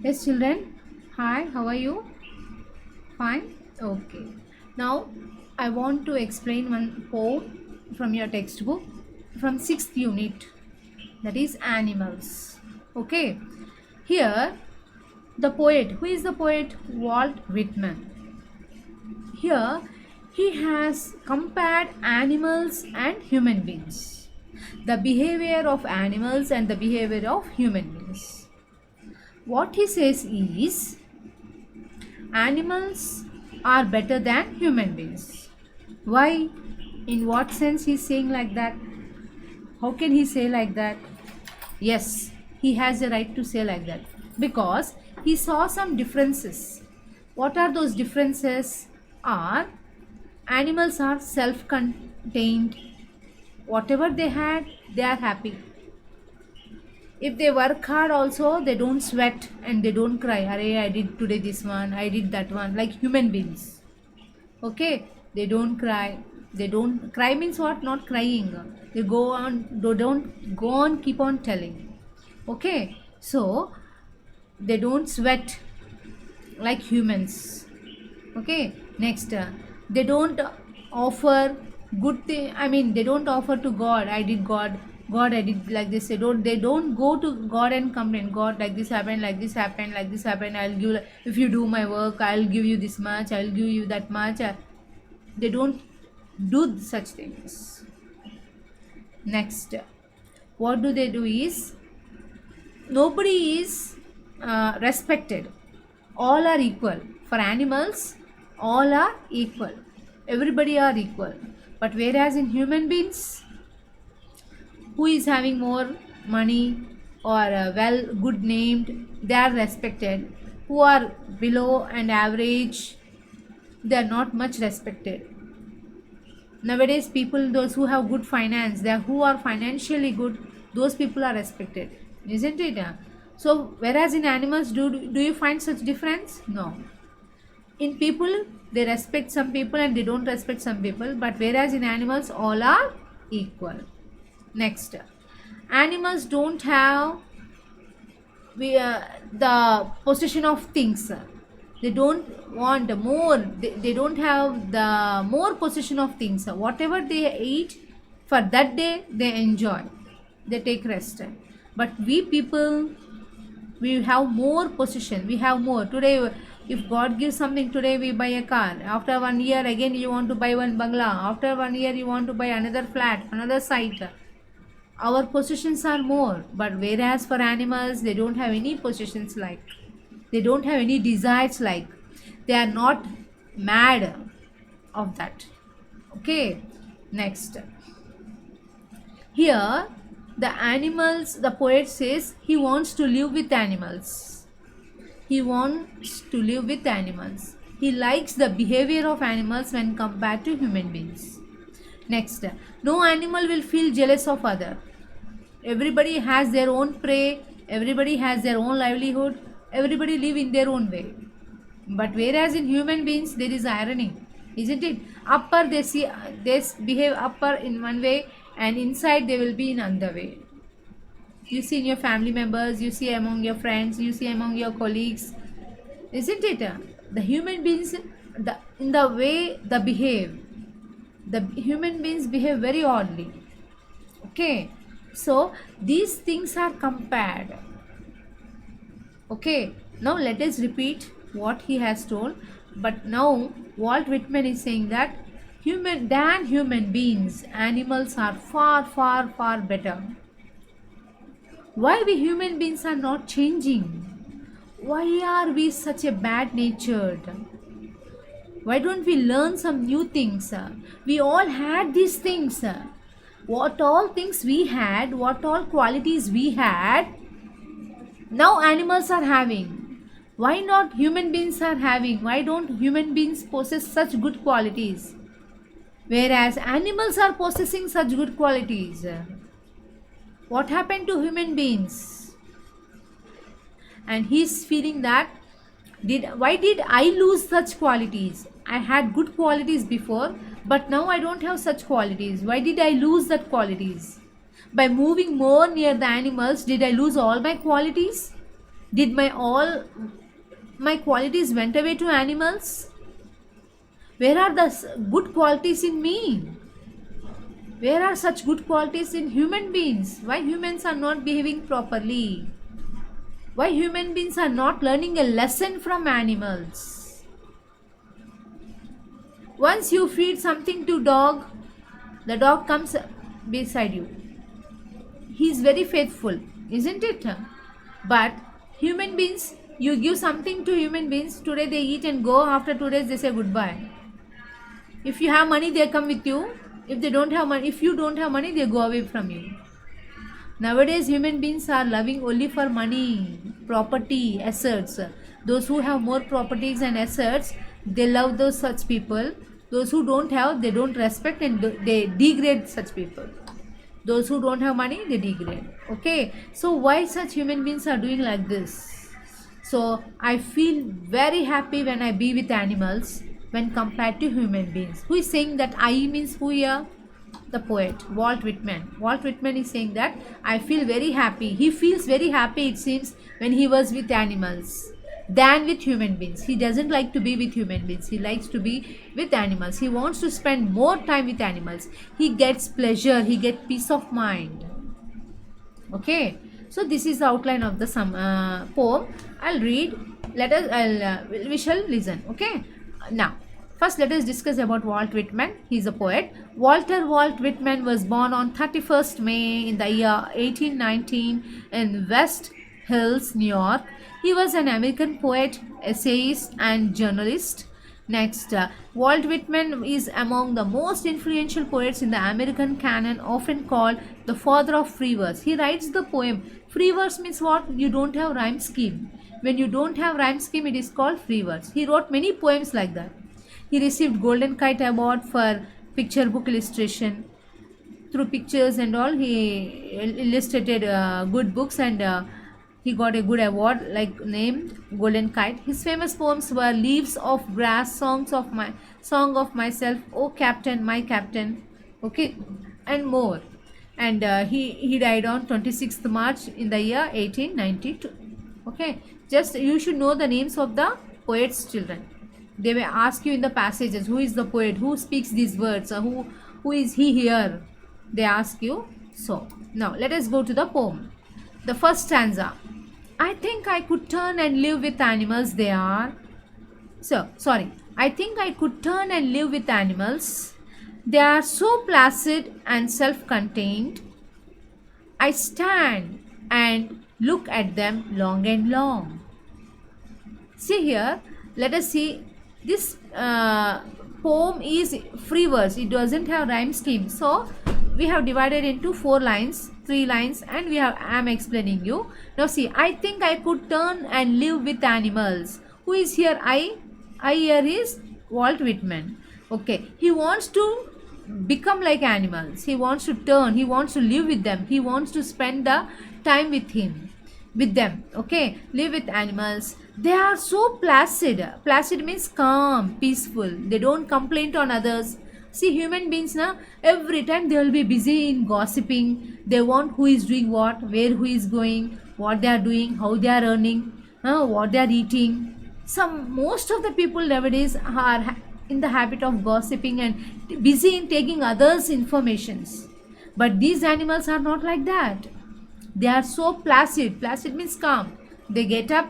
Yes, children. Hi, how are you? Fine? Okay. Now, I want to explain one poem from your textbook from 6th unit, that is animals. Okay. Here, the poet, who is the poet? Walt Whitman. Here, he has compared animals and human beings, the behavior of animals and the behavior of human beings. What he says is, animals are better than human beings. Why? In what sense he's saying like that? How can he say like that? Yes, he has a right to say like that because he saw some differences. What are those differences? Are animals are self-contained. Whatever they had, they are happy. If they work hard also, they don't sweat and they don't cry. Arey, I did today this one, I did that one, like human beings. Okay, they don't cry. They don't cry means what? Not crying. They go on, they don't go on, keep on telling. Okay, so they don't sweat like humans. Okay, next, they don't offer good thing. I mean, they don't offer to God. I did God, I did like this. They don't go to God and complain. God, like this happened, like this happened, like this happened. I'll give, if you do my work, I'll give you this much. I'll give you that much. They don't do such things. Next, what do they do is, nobody is respected. All are equal. For animals, all are equal. Everybody are equal. But whereas in human beings, who is having more money or well good named, they are respected. Who are below and average, they are not much respected. Nowadays, people, those who have good finance, they are, who are financially good, those people are respected, isn't it? So whereas in animals, do you find such difference? No. In people, they respect some people and they don't respect some people, but whereas in animals, all are equal. Next, animals don't have the possession of things. They don't want more. They don't have the more possession of things. Whatever they eat for that day, they enjoy, they take rest. But we people, we have more possession, we have more. Today, if God gives something, today we buy a car. After 1 year, again you want to buy one bungalow. After 1 year, you want to buy another flat, another site. Our possessions are more, but whereas for animals, they don't have any possessions, like they don't have any desires, like they are not mad of that. Okay, next, here the animals, the poet says he wants to live with animals. He wants to live with animals. He likes the behavior of animals when compared to human beings. Next, no animal will feel jealous of other. Everybody has their own prey, everybody has their own livelihood, everybody live in their own way. But whereas in human beings, there is irony, isn't it? Upper, they see, they behave upper in one way, and inside they will be in another way. You see in your family members, you see among your friends, you see among your colleagues, isn't it? The human beings, in the way they behave, the human beings behave very oddly. Okay, so these things are compared. Okay, now let us repeat what he has told. But now Walt Whitman is saying that human beings, animals are far, far, far better. Why we human beings are not changing? Why are we such a bad natured? Why don't we learn some new things? We all had these things. What all things we had, what all qualities we had, now animals are having. Why not human beings are having? Why don't human beings possess such good qualities? Whereas animals are possessing such good qualities. What happened to human beings? And he's feeling that, why did I lose such qualities? I had good qualities before, but now I don't have such qualities. Why did I lose that qualities? By moving more near the animals, did I lose all my qualities? Did my qualities went away to animals? Where are the good qualities in me? Where are such good qualities in human beings? Why humans are not behaving properly? Why human beings are not learning a lesson from animals? Once you feed something to dog, the dog comes beside you. He is very faithful, isn't it? But human beings, you give something to human beings, today they eat and go, after 2 days they say goodbye. If you have money, they come with you. If they don't have money, if you don't have money, they go away from you. Nowadays, human beings are loving only for money, property, assets. Those who have more properties and assets, they love those such people. Those who don't have, they don't respect and they degrade such people. Those who don't have money, they degrade. Okay, so why such human beings are doing like this? So I feel very happy when I be with animals when compared to human beings. Who is saying that I means who here? The poet Walt Whitman. Walt Whitman is saying that I feel very happy. He feels very happy, it seems, when he was with animals than with human beings. He doesn't like to be with human beings. He likes to be with animals. He wants to spend more time with animals. He gets pleasure. He gets peace of mind. Okay. So this is the outline of the poem. I'll read. We shall listen. Okay. Now, first let us discuss about Walt Whitman. He is a poet. Walter Walt Whitman was born on 31st May in the year 1819 in West Hills, New York. He was an American poet, essayist, and journalist. Next, Walt Whitman is among the most influential poets in the American canon, often called the father of free verse. He writes the poem. Free verse means what? You don't have rhyme scheme. When you don't have rhyme scheme, it is called free verse. He wrote many poems like that. He received Golden Kite Award for picture book illustration. Through pictures and all, he illustrated good books, and he got a good award named Golden Kite. His famous poems were Leaves of Grass, Song of Myself, Oh Captain, My Captain, okay, and more. And he died on 26th March in the year 1892. Okay, just you should know the names of the poet's children. They may ask you in the passages, who is the poet, who speaks these words, who is he here? They ask you. So now let us go to the poem. The first stanza. I think I could turn and live with animals. I think I could turn and live with animals. They are so placid and self-contained. I stand and look at them long and long. See here, let us see. This poem is free verse. It doesn't have rhyme scheme. So we have divided into 4 lines, 3 lines, and I am explaining you. Now see, I think I could turn and live with animals. Who is here? I here is Walt Whitman. Okay, he wants to become like animals. He wants to turn. He wants to live with them. He wants to spend the time with them. Okay, live with animals. They are so placid. Placid means calm, peaceful. They don't complain on others. See, human beings now, every time they will be busy in gossiping. They want who is doing what, where who is going, what they are doing, how they are earning, what they are eating. Most of the people nowadays are in the habit of gossiping and busy in taking others' informations. But these animals are not like that. They are so placid. Placid means calm. They get up,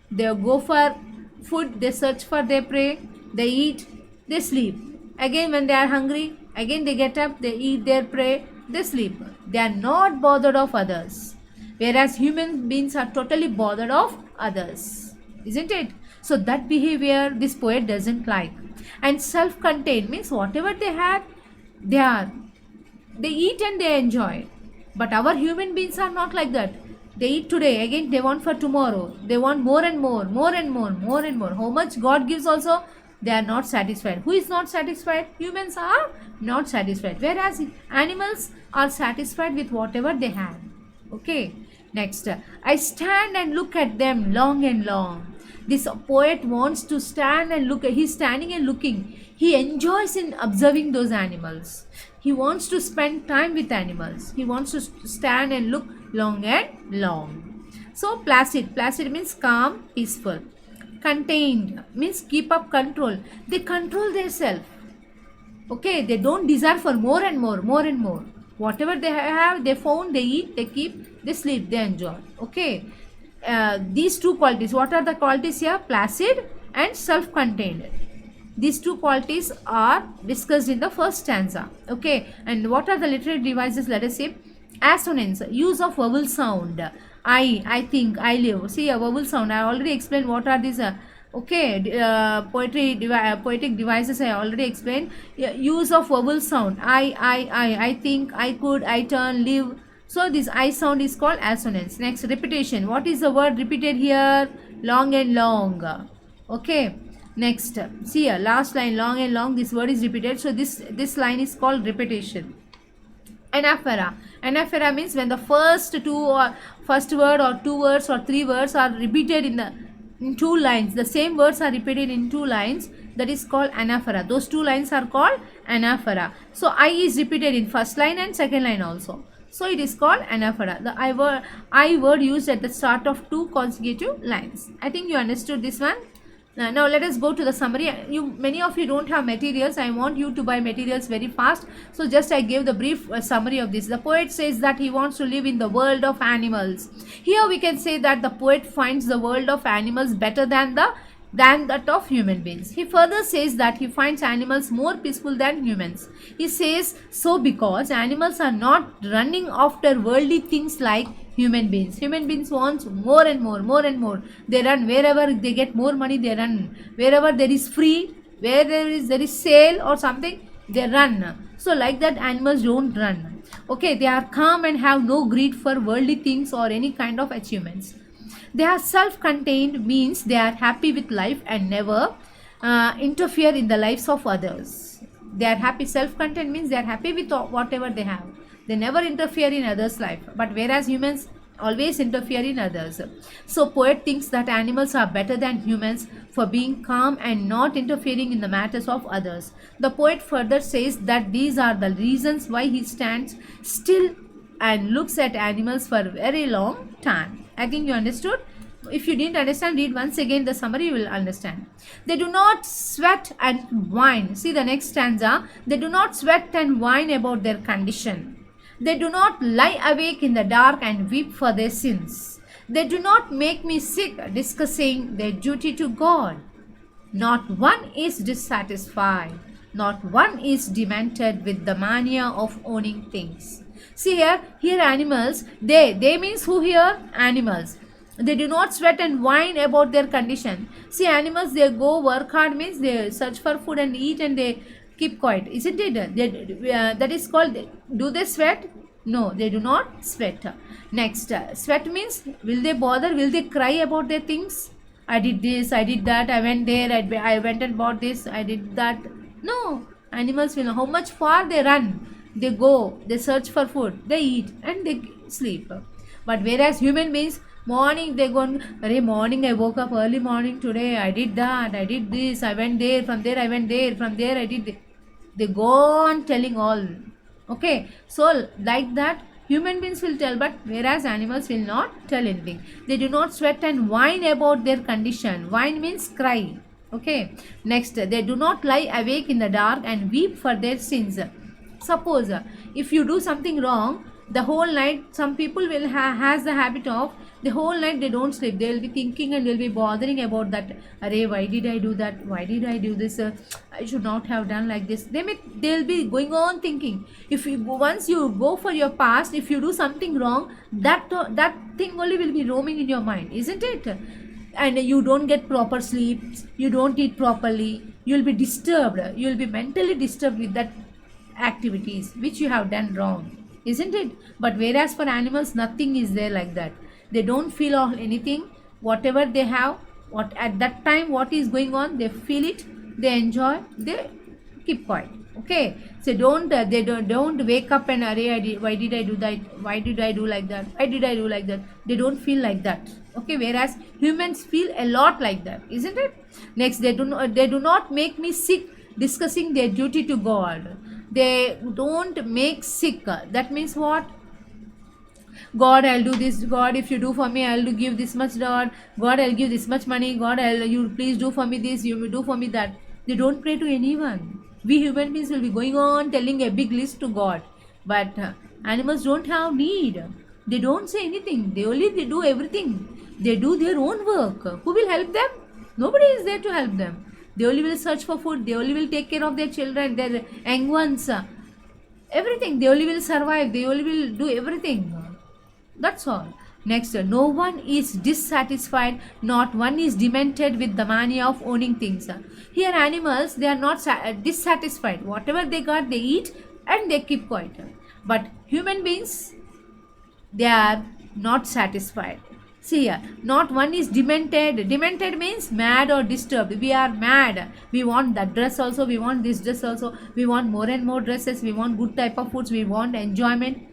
they go for food, they search for their prey, they eat, they sleep. Again, when they are hungry, again they get up, they eat their prey, they sleep. They are not bothered of others. Whereas human beings are totally bothered of others. Isn't it? So that behavior this poet doesn't like. And self-contained means whatever they have, they eat and they enjoy. But our human beings are not like that. They eat today, again they want for tomorrow. They want more and more, more and more, more and more. How much God gives also, they are not satisfied. Who is not satisfied? Humans are not satisfied. Whereas animals are satisfied with whatever they have. Okay. Next. I stand and look at them long and long. This poet wants to stand and look. He's standing and looking. He enjoys in observing those animals. He wants to spend time with animals. He wants to stand and look long and long. So placid means calm, peaceful. Contained means keep up control. They control themselves. Okay, they don't desire for more and more. Whatever they have, they found, they eat, they keep, they sleep, they enjoy. Okay, these two qualities. What are the qualities here? Placid and self-contained. These two qualities are discussed in the first stanza. Okay, and what are the literary devices? Let us see. Assonance, use of vowel sound. I think, I live. See, a vowel sound. I already explained what are these. Poetic devices. I already explained. Use of vowel sound. I think, I could, I turn, live. So this I sound is called assonance. Next, repetition. What is the word repeated here? Long and long. Okay. Next, see here, last line, long and long. This word is repeated. So this line is called repetition. Anaphora. Anaphora means when the first word or two words or three words are repeated in two lines. The same words are repeated in two lines. That is called anaphora. Those two lines are called anaphora. So I is repeated in first line and second line also. So it is called anaphora. The I word used at the start of two consecutive lines. I think you understood this one. Now let us go to the summary. Many of you don't have materials. I want you to buy materials very fast. So just I gave the brief summary of this. The poet says that he wants to live in the world of animals. Here we can say that the poet finds the world of animals better than that of human beings. He further says that he finds animals more peaceful than humans. He says so because animals are not running after worldly things like human beings. Human beings want more and more. They run wherever they get more money, they run. Wherever there is free, where there is sale or something, they run. So like that, animals don't run. Okay, they are calm and have no greed for worldly things or any kind of achievements. They are self-contained means they are happy with life and never interfere in the lives of others. They are happy. Self-contained means they are happy with whatever they have. They never interfere in others' life. But whereas humans always interfere in others. So poet thinks that animals are better than humans for being calm and not interfering in the matters of others. The poet further says that these are the reasons why he stands still and looks at animals for a very long time. I think you understood. If you didn't understand, read once again the summary, you will understand. They do not sweat and whine. See the next stanza. They do not sweat and whine about their condition. They do not lie awake in the dark and weep for their sins. They do not make me sick discussing their duty to God. Not one is dissatisfied. Not one is demented with the mania of owning things. See here animals, they means who here? Animals. They do not sweat and whine about their condition. See, animals, they go work hard means they search for food and eat and they keep quiet, isn't it? That is called, do they sweat? No, they do not sweat. Next, sweat means, will they bother? Will they cry about their things? I did this, I did that, I went there, I went and bought this, I did that. No, animals will know how much far they run. They go, they search for food, they eat and they sleep. But whereas human beings, morning they go, morning I woke up early morning today, I did that, I did this, I went there, from there I went there, from there I did this. They go on telling all. Okay, so like that human beings will tell, but whereas animals will not tell anything. They do not sweat and whine about their condition. Whine means cry. Okay, next, they do not lie awake in the dark and weep for their sins. Suppose if you do something wrong, the whole night, some people will has the habit of the whole night they don't sleep. They will be thinking and they will be bothering about that. Array, why did I do that? Why did I do this? I should not have done like this. They'll be going on thinking. If you once you go for your past, if you do something wrong, that thing only will be roaming in your mind, isn't it? And you don't get proper sleep. You don't eat properly. You will be disturbed. You will be mentally disturbed with that activities which you have done wrong, isn't it? But whereas for animals, nothing is there like that. They don't feel anything. Whatever they have, what at that time, what is going on, they feel it, they enjoy, they keep quiet. Okay, so don't wake up and why did I do that, why did I do like that, why did I do like that. They don't feel like that. Okay, whereas humans feel a lot like that, isn't it? Next, they do not make me sick discussing their duty to God. They don't make sick. That means what? God, I'll do this. God, if you do for me, I'll give this much. God, I'll give this much money. God, you please do for me this. You will do for me that. They don't pray to anyone. We human beings will be going on telling a big list to God, but animals don't have need. They don't say anything. They do everything. They do their own work. Who will help them? Nobody is there to help them. They only will search for food. They only will take care of their children, their young ones. Everything. They only will survive. They only will do everything. That's all. Next, no one is dissatisfied, not one is demented with the mania of owning things. Here animals, they are not dissatisfied. Whatever they got, they eat and they keep quiet. But human beings, they are not satisfied. See here, not one is demented. Demented means mad or disturbed. We are mad. We want that dress also. We want this dress also. We want more and more dresses. We want good type of foods. We want enjoyment.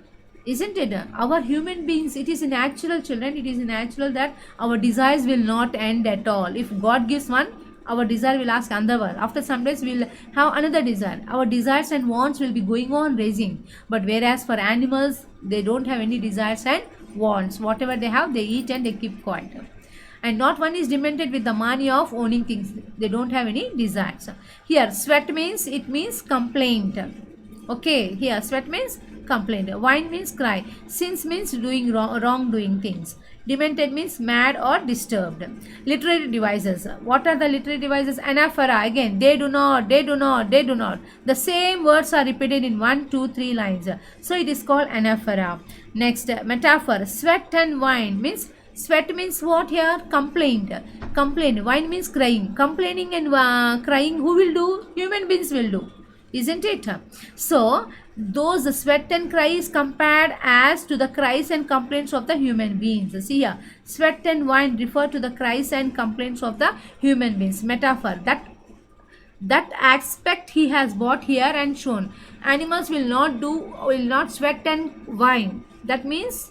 Isn't it? Our human beings, it is natural, children. It is natural that our desires will not end at all. If God gives one, our desire will ask another one. After some days, we will have another desire. Our desires and wants will be going on raising. But whereas for animals, they don't have any desires and wants. Whatever they have, they eat and they keep quiet. And not one is demented with the mania of owning things. They don't have any desires. Here, sweat means, it means complaint. Okay, here sweat means complaint. Whine means cry. Sins means doing wrongdoing things. Demented means mad or disturbed. Literary devices. What are the literary devices? Anaphora. Again, they do not, they do not, they do not. The same words are repeated in 1, 2, 3 lines. So it is called anaphora. Next, metaphor. Sweat and whine means, sweat means what here? Complaint. Complaint. Whine means crying. Complaining and crying, who will do? Human beings will do. Isn't it? So, those sweat and cry is compared as to the cries and complaints of the human beings. See here, sweat and whine refer to the cries and complaints of the human beings. Metaphor, that aspect he has brought here and shown. Animals will not sweat and whine. That means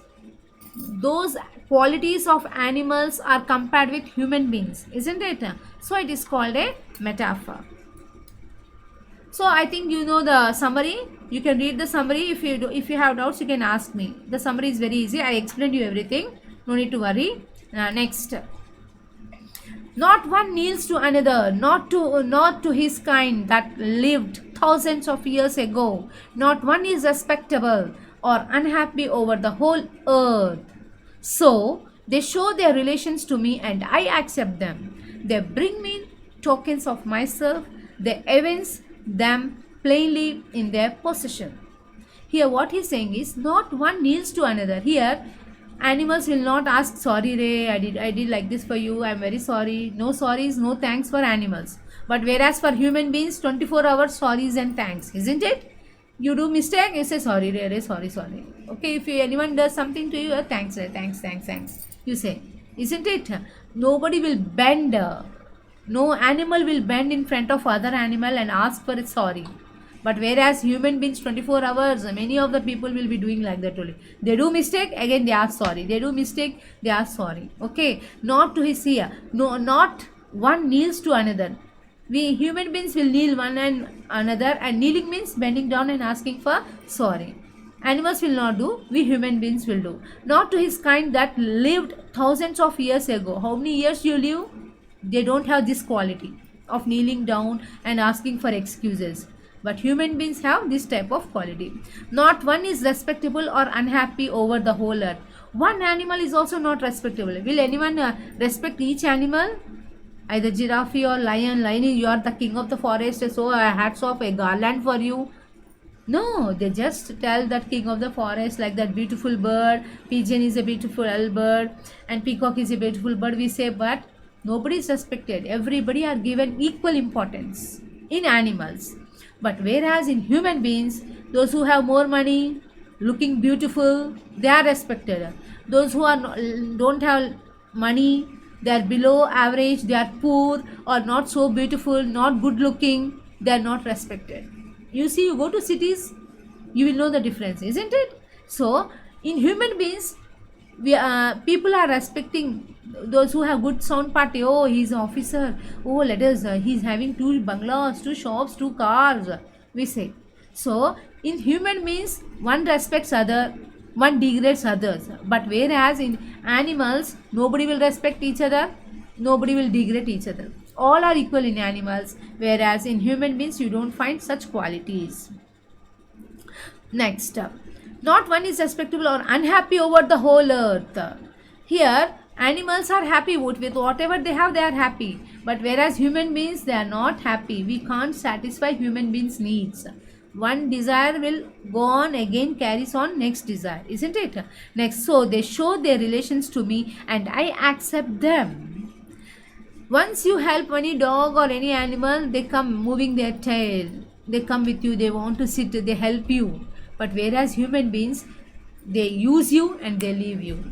those qualities of animals are compared with human beings, isn't it? So it is called a metaphor. So I think you know the summary. You can read the summary. If you have doubts, you can ask me. The summary is very easy. I explained you everything. No need to worry. Next. Not one kneels to another, not to his kind that lived thousands of years ago. Not one is respectable or unhappy over the whole earth. So they show their relations to me and I accept them. They bring me tokens of myself. They evince them plainly in their possession. Here what he is saying is, not one kneels to another. Here animals will not ask, sorry Ray, I did like this for you, I am very sorry. No sorries, no thanks for animals. But whereas for human beings, 24 hours sorries and thanks, isn't it? You do mistake, you say sorry Ray, sorry. Okay, if anyone does something to you, thanks Ray, thanks. You say, isn't it? Nobody will bend. No animal will bend in front of other animal and ask for a sorry. But whereas human beings 24 hours, many of the people will be doing like that only. They do mistake, again they ask sorry. They do mistake, they ask sorry. Okay, not to his here. No, not one kneels to another. We human beings will kneel one and another, and kneeling means bending down and asking for sorry. Animals will not do, we human beings will do. Not to his kind that lived thousands of years ago. How many years you live? They don't have this quality of kneeling down and asking for excuses. But human beings have this type of quality. Not one is respectable or unhappy over the whole earth. One animal is also not respectable. Will anyone respect each animal? Either giraffe or lion. Lion, you are the king of the forest, so hats off, a garland for you. No, they just tell that king of the forest, like that beautiful bird. Pigeon is a beautiful bird and peacock is a beautiful bird, we say, but nobody is respected. Everybody are given equal importance in animals. But whereas in human beings, those who have more money, looking beautiful, they are respected. Those who don't have money, they are below average, they are poor or not so beautiful, not good looking, they are not respected. You see, you go to cities, you will know the difference, isn't it? So in human beings, people are respecting those who have good sound party. Oh, he's an officer. Oh, let us, he's having 2 bungalows, 2 shops, 2 cars, we say. So in human beings, one respects other, one degrades others. But whereas in animals, nobody will respect each other, nobody will degrade each other. All are equal in animals, whereas in human beings you don't find such qualities. Next, not one is respectable or unhappy over the whole earth. Here, animals are happy with whatever they have, they are happy. But whereas human beings, they are not happy. We can't satisfy human beings' needs. One desire will go on, again carries on next desire, isn't it? Next, so they show their relations to me and I accept them. Once you help any dog or any animal, they come moving their tail. They come with you, they want to sit, they help you. But whereas human beings, they use you and they leave you.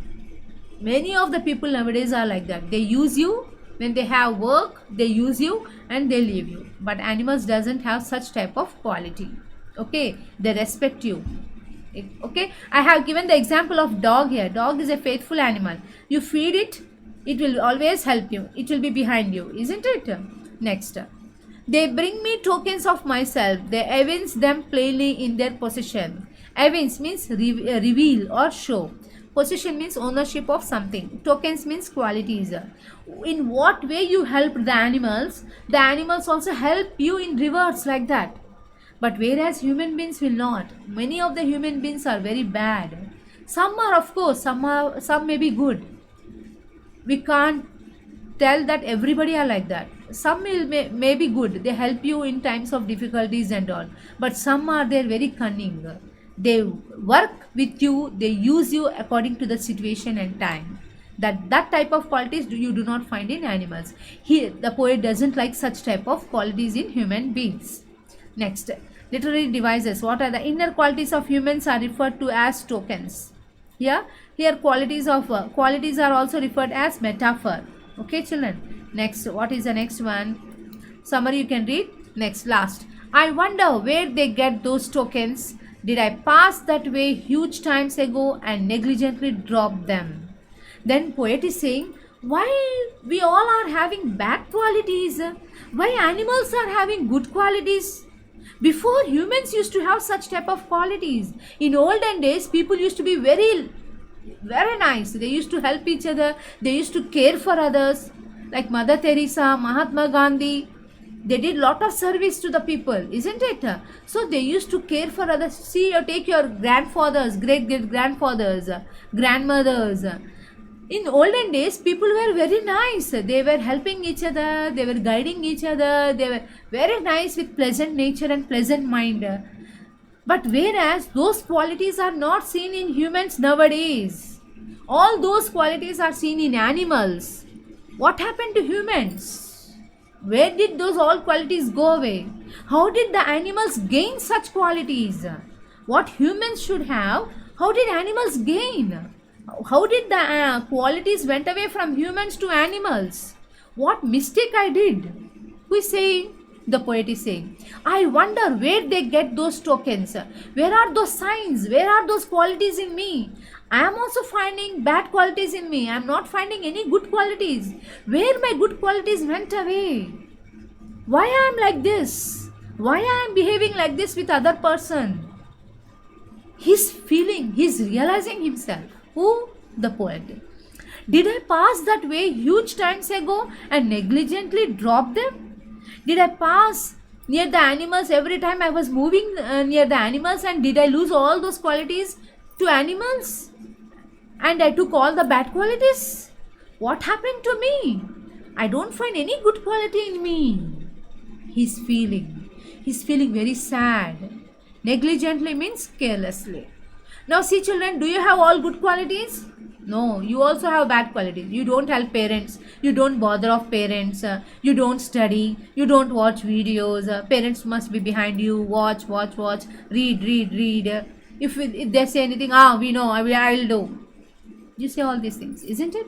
Many of the people nowadays are like that. They use you when they have work, they use you and they leave you. But animals doesn't have such type of quality. Okay, they respect you. Okay, I have given the example of dog here. Dog is a faithful animal. You feed it, it will always help you. It will be behind you, isn't it? Next, they bring me tokens of myself. They evince them plainly in their possession. Evince means reveal or show. Possession means ownership of something. Tokens means qualities. In what way you help the animals also help you in rewards like that. But whereas human beings will not. Many of the human beings are very bad. Some are, of course, some may be good. We can't tell that everybody are like that. Some may be good. They help you in times of difficulties and all. But some are there very cunning. They work with you. They use you according to the situation and time. That type of qualities you do not find in animals. Here, the poet doesn't like such type of qualities in human beings. Next, literary devices. What are the inner qualities of humans are referred to as tokens. Here qualities are also referred as metaphor. Okay, children. Next, what is the next one? Summary you can read. Next, last. I wonder where they get those tokens. Did I pass that way huge times ago and negligently drop them? Then poet is saying, why we all are having bad qualities? Why animals are having good qualities? Before, humans used to have such type of qualities. In olden days, people used to be very nice. They used to help each other. They used to care for others. Like Mother Teresa, Mahatma Gandhi, they did lot of service to the people, isn't it? So they used to care for others. See, you take your grandfathers, great-grandfathers, grandmothers. In olden days, people were very nice. They were helping each other. They were guiding each other. They were very nice with pleasant nature and pleasant mind. But whereas those qualities are not seen in humans nowadays. All those qualities are seen in animals. What happened to humans? Where did those all qualities go away? How did the animals gain such qualities? What humans should have, how did animals gain? How did the qualities went away from humans to animals? What mistake I did? Who is saying? The poet is saying, I wonder where they get those tokens. Where are those signs? Where are those qualities in me? I am also finding bad qualities in me. I am not finding any good qualities. Where my good qualities went away? Why I am like this? Why I am behaving like this with other person? He's realizing himself. Who? The poet. Did I pass that way huge times ago and negligently drop them? Did I pass near the animals every time I was moving near the animals, and did I lose all those qualities to animals? And I took all the bad qualities? What happened to me? I don't find any good quality in me. He's feeling very sad. Negligently means carelessly. Now see, children, do you have all good qualities? No, you also have bad qualities. You don't help parents. You don't bother of parents. You don't study. You don't watch videos. Parents must be behind you. Watch. Read. If they say anything, we know, I will do. You say all these things, isn't it?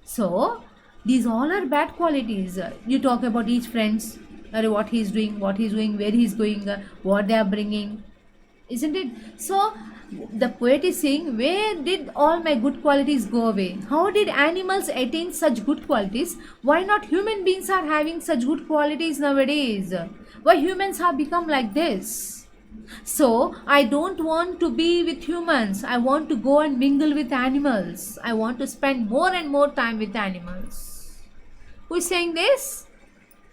So, these all are bad qualities. You talk about each friends, what he's doing, where he's going, what they are bringing. Isn't it? So, the poet is saying, where did all my good qualities go away? How did animals attain such good qualities? Why not human beings are having such good qualities nowadays? Why humans have become like this? So I don't want to be with humans. I want to go and mingle with animals. I want to spend more and more time with animals. Who is saying this?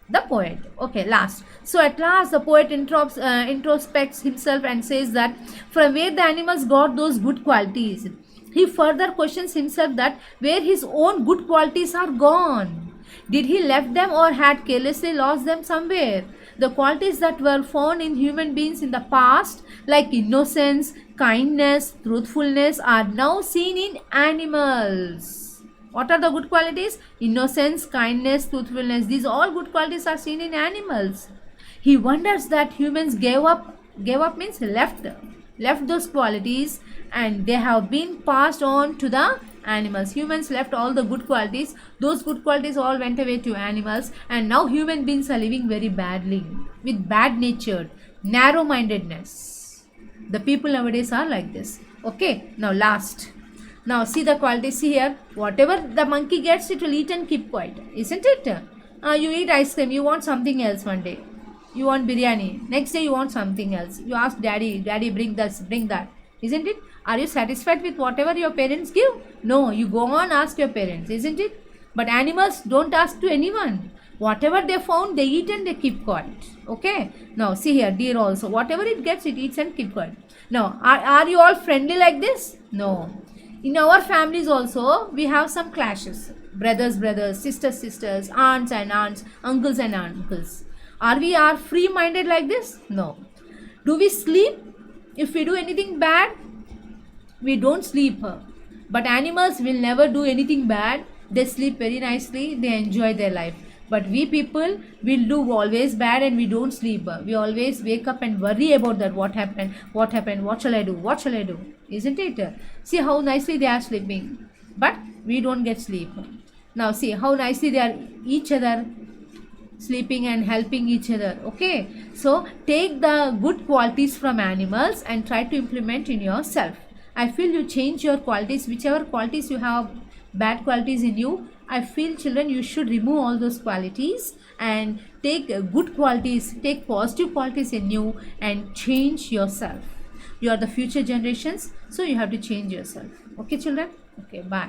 The poet. Okay, last. So at last the poet introspects himself and says that from where the animals got those good qualities. He further questions himself that where his own good qualities are gone. Did he left them or had carelessly lost them somewhere? The qualities that were found in human beings in the past, like innocence, kindness, truthfulness, are now seen in animals. What are the good qualities? Innocence, kindness, truthfulness. These all good qualities are seen in animals. He wonders that humans gave up means left those qualities, and they have been passed on to the animals. Humans left all the good qualities. Those good qualities all went away to animals, and now human beings are living very badly with bad natured, narrow mindedness. The people nowadays are like this. Okay, now last. Now see the qualities. See here, whatever the monkey gets, it will eat and keep quiet, isn't it? You eat ice cream, you want something else one day. You want biryani, next day you want something else. You ask daddy, daddy bring this, bring that, isn't it? Are you satisfied with whatever your parents give? No, you go on ask your parents, isn't it? But animals don't ask to anyone. Whatever they found, they eat and they keep quiet. Okay. Now see here, deer also, whatever it gets, it eats and keep quiet. Now, are you all friendly like this? No. In our families also, we have some clashes. Brothers, sisters, aunts and aunts, uncles and uncles. Are we free minded like this? No. Do we sleep? If we do anything bad, we don't sleep. But animals will never do anything bad. They sleep very nicely. They enjoy their life. But we people will do always bad and we don't sleep. We always wake up and worry about that. What happened, what shall I do, isn't it? See how nicely they are sleeping, but we don't get sleep. Now see how nicely they are each other sleeping and helping each other. Okay, so take the good qualities from animals and try to implement in yourself. I feel you change your qualities, whichever qualities you have bad qualities in you. I feel children, you should remove all those qualities and take good qualities, take positive qualities in you and change yourself. You are the future generations, so you have to change yourself. Okay children? Okay, bye.